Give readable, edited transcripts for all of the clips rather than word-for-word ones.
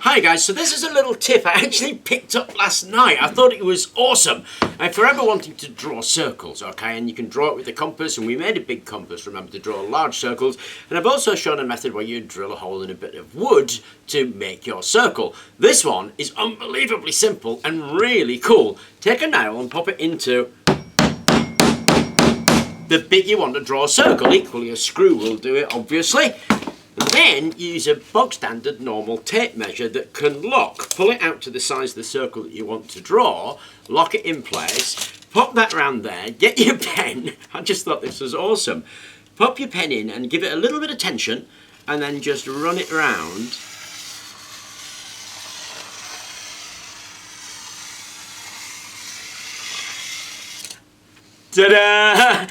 Hi guys, so this is a little tip I actually picked up last night. I thought it was awesome. I'm forever wanting to draw circles, okay, and you can draw it with a compass, and we made a big compass, remember, to draw large circles. And I've also shown a method where you drill a hole in a bit of wood to make your circle. This one is unbelievably simple and really cool. Take a nail and pop it into the bit you want to draw a circle. Equally, a screw will do it, obviously. And then use a bog standard normal tape measure that can lock. Pull it out to the size of the circle that you want to draw, lock it in place, pop that round there, get your pen. I just thought this was awesome. Pop your pen in and give it a little bit of tension, and then just run it round. Ta-da!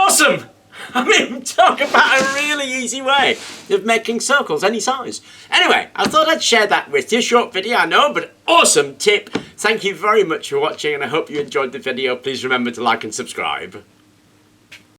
Awesome! I mean, talk about a really easy way of making circles any size. Anyway, I thought I'd share that with you. Short video, I know, but awesome tip. Thank you very much for watching, and I hope you enjoyed the video. Please remember to like and subscribe.